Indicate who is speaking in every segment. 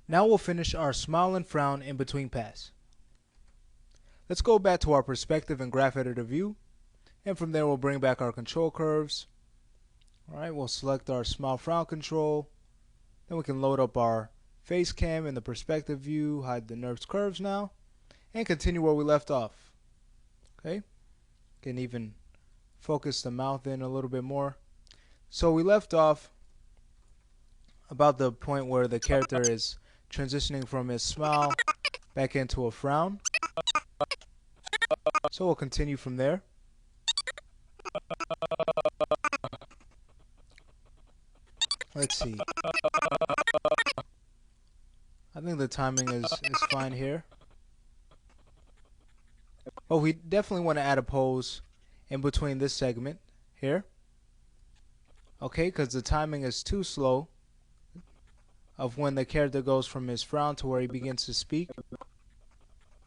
Speaker 1: Now we'll finish our smile and frown in between pass. Let's go back to our perspective and graph editor view, and from there we'll bring back our control curves. Alright, we'll select our smile frown control, then we can load up our face cam in the perspective view, hide the NURBS curves now, and continue where we left off. Okay, can even focus the mouth in a little bit more. So we left off about the point where the character is transitioning from his smile back into a frown. So we'll continue from there. Let's see. I think the timing is fine here. But we definitely want to add a pose in between this segment here. Okay, because the timing is too slow of when the character goes from his frown to where he begins to speak.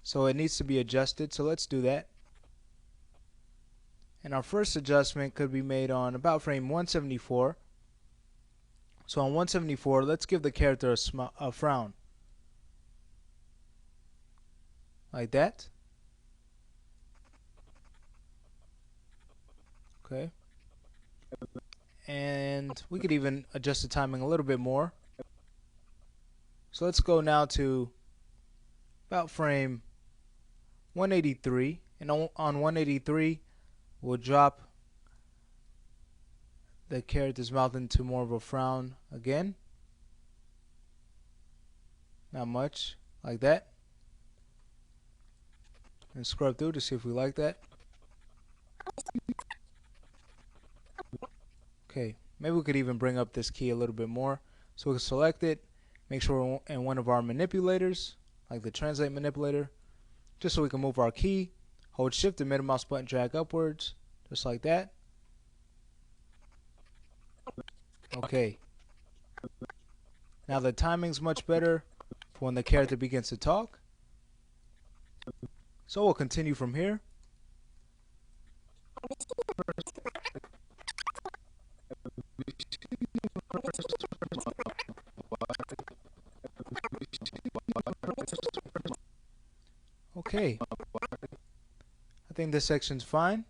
Speaker 1: So it needs to be adjusted. So let's do that. And our first adjustment could be made on about frame 174. So on 174, let's give the character a frown. Like that. Okay. And we could even adjust the timing a little bit more. So let's go now to about frame 183. And on 183, we'll drop the character's mouth into more of a frown again. Not much, like that. And scrub through to see if we like that. Okay, maybe we could even bring up this key a little bit more. So we can select it, make sure we're in one of our manipulators, like the translate manipulator, just so we can move our key. Hold shift and middle mouse button, drag upwards, just like that. Okay. Now the timing's much better for when the character begins to talk. So we'll continue from here. Okay. I think this section's fine.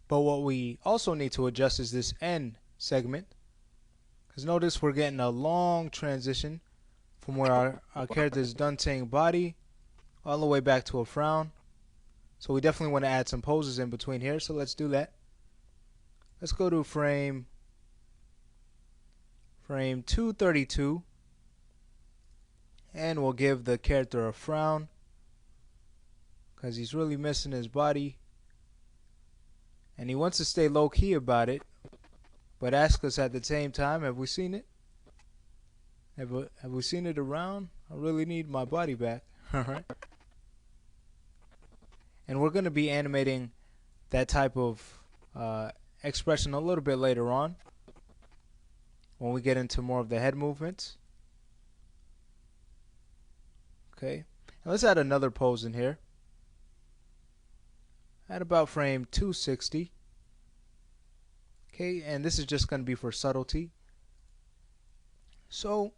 Speaker 1: But what we also need to adjust is this end segment. Because notice we're getting a long transition from where our character is done saying body all the way back to a frown. So we definitely want to add some poses in between here. So let's do that. Let's go to frame 232. And we'll give the character a frown, because he's really missing his body. And he wants to stay low key about it, but ask us at the same time, have we seen it? Have we seen it around? I really need my body back. Alright. And we're going to be animating that type of expression a little bit later on, when we get into more of the head movements. Okay. And let's add another pose in here. At about frame 260. Okay, and this is just going to be for subtlety. So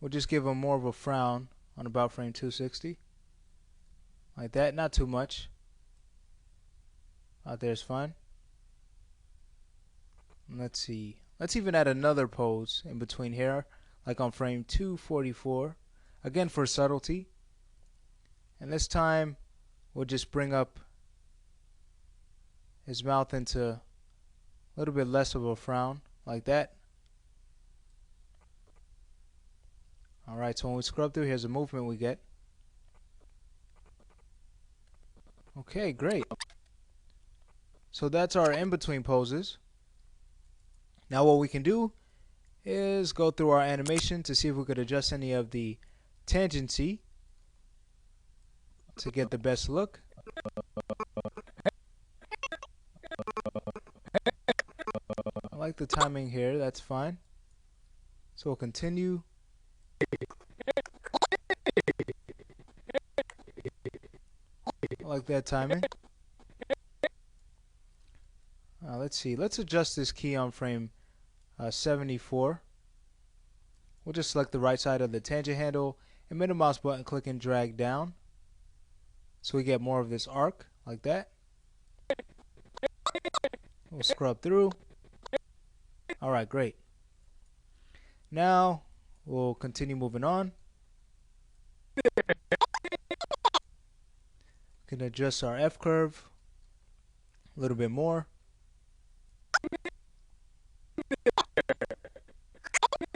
Speaker 1: we'll just give him more of a frown on about frame 260. Like that, not too much. Out there is fine. Let's see. Let's even add another pose in between here, like on frame 244. Again for subtlety. And this time we'll just bring up his mouth into a little bit less of a frown, like that. Alright, so when we scrub through, here's a movement we get. Okay, great. So that's our in-between poses. Now what we can do is go through our animation to see if we could adjust any of the tangency to get the best look. I like the timing here, that's fine. So we'll continue. I like that timing. Let's see, let's adjust this key on frame 74. we'll just select the right side of the tangent handle and middle mouse button click and drag down so we get more of this arc like that. We'll scrub through. Alright, great. Now we'll continue moving on. We can adjust our F curve a little bit more.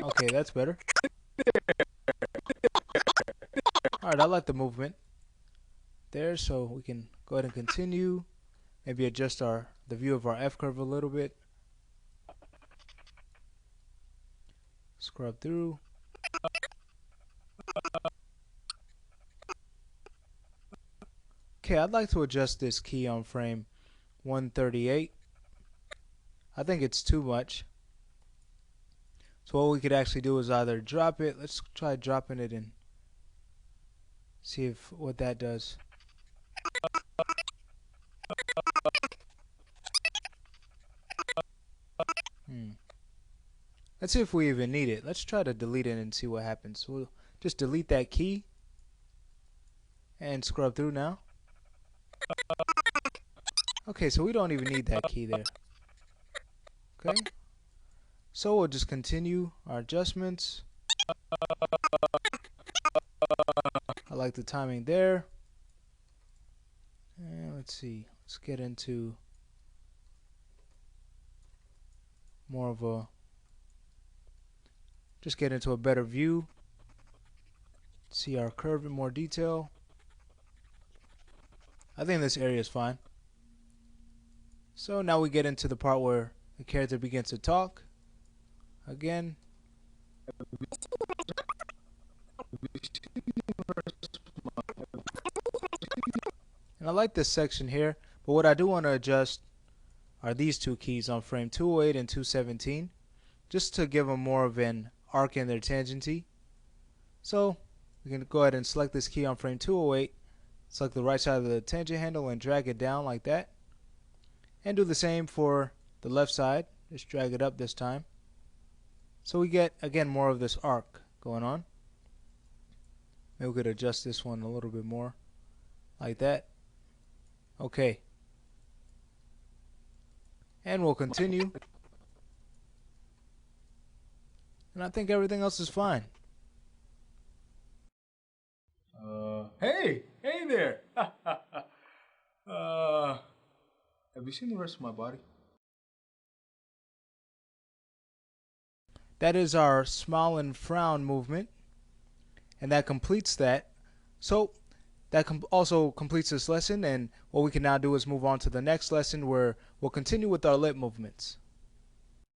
Speaker 1: Okay, that's better. Alright, I like the movement there, so we can go ahead and continue. Maybe adjust the view of our F curve a little bit. Scrub through. Okay, I'd like to adjust this key on frame 138. I think it's too much. So what we could actually do is either drop it. Let's try dropping it and see if what that does. Let's see if we even need it. Let's try to delete it and see what happens. We'll just delete that key and scrub through now. Okay, so we don't even need that key there. Okay, so we'll just continue our adjustments. I like the timing there. And let's see, let's get into more of a, just get into a better view. See our curve in more detail. I think this area is fine. So now we get into the part where the character begins to talk. Again. And I like this section here, but what I do want to adjust are these two keys on frame 208 and 217, just to give them more of an arc in their tangency. So we can go ahead and select this key on frame 208, select the right side of the tangent handle and drag it down like that, and do the same for the left side. Just drag it up this time, so we get again more of this arc going on. Maybe we could adjust this one a little bit more like that. Okay, and we'll continue, and I think everything else is fine.
Speaker 2: Hey there. Have you seen the rest of my body?
Speaker 1: That is our smile and frown movement, and that completes that. So that also completes this lesson, and what we can now do is move on to the next lesson where we'll continue with our lip movements.